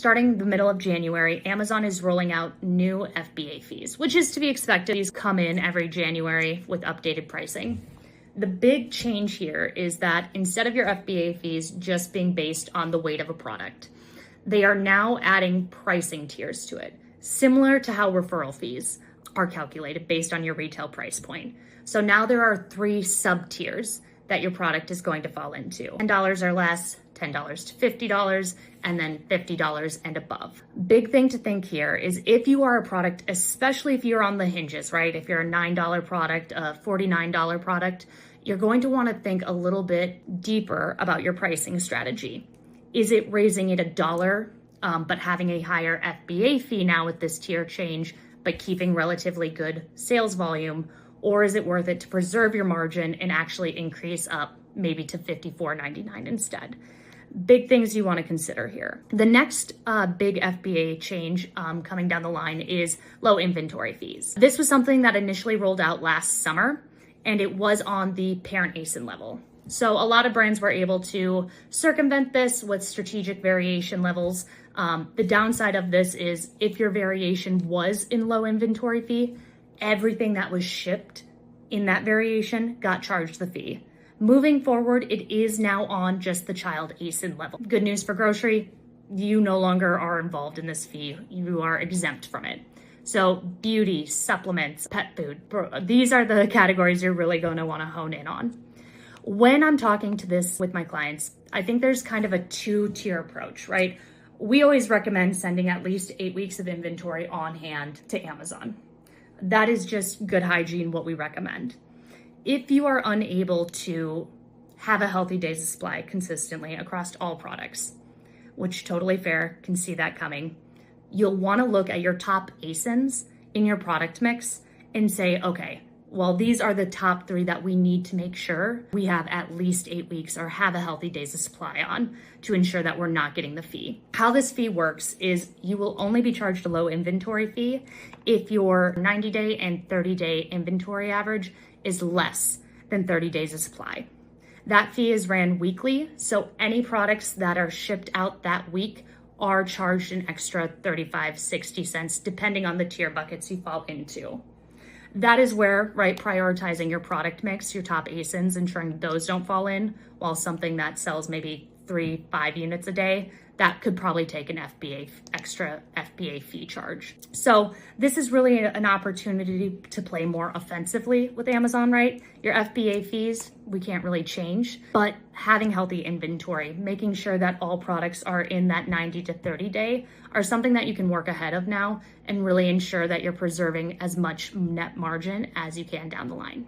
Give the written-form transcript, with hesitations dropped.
starting the middle of January, Amazon is rolling out new FBA fees, which is to be expected. These come in every January with updated pricing. The big change here is that instead of your FBA fees just being based on the weight of a product, they are now adding pricing tiers to it, similar to how referral fees are calculated based on your retail price point. So now there are 3 sub-tiers that your product is going to fall into. $10 or less, $10 to $50, and then $50 and above. Big thing to think here is if you are a product, especially if you're on the hinges, right? If you're a $9 product, a $49 product, you're going to want to think a little bit deeper about your pricing strategy. Is it raising it $1, but having a higher FBA fee now with this tier change, but keeping relatively good sales volume? Or is it worth it to preserve your margin and actually increase up maybe to $54.99 instead? Big things you want to consider here. The next big FBA change coming down the line is low inventory fees. This was something that initially rolled out last summer, and it was on the parent ASIN level. So a lot of brands were able to circumvent this with strategic variation levels. The downside of this is if your variation was in low inventory fee, everything that was shipped in that variation got charged the fee. Moving forward, it is now on just the child ASIN level. Good news for grocery, you no longer are involved in this fee. You are exempt from it. So beauty, supplements, pet food, these are the categories you're really going to want to hone in on. When I'm talking to this with my clients, I think there's kind of a 2-tier approach, right? We always recommend sending at least 8 weeks of inventory on hand to Amazon. That is just good hygiene, what we recommend. If you are unable to have a healthy days of supply consistently across all products, which totally fair, can see that coming, you'll want to look at your top ASINs in your product mix and say, okay, well, these are the top 3 that we need to make sure we have at least 8 weeks or have a healthy days of supply on to ensure that we're not getting the fee. How this fee works is you will only be charged a low inventory fee if your 90-day and 30-day inventory average is less than 30 days of supply. That fee is ran weekly, so any products that are shipped out that week are charged an extra 35-60 cents, depending on the tier buckets you fall into. That is where, right, prioritizing your product mix, your top ASINs, ensuring those don't fall in, while something that sells maybe 3-5 units a day, that could probably take an extra FBA fee charge. So this is really an opportunity to play more offensively with Amazon, right? Your FBA fees, we can't really change, but having healthy inventory, making sure that all products are in that 90 to 30 day are something that you can work ahead of now and really ensure that you're preserving as much net margin as you can down the line.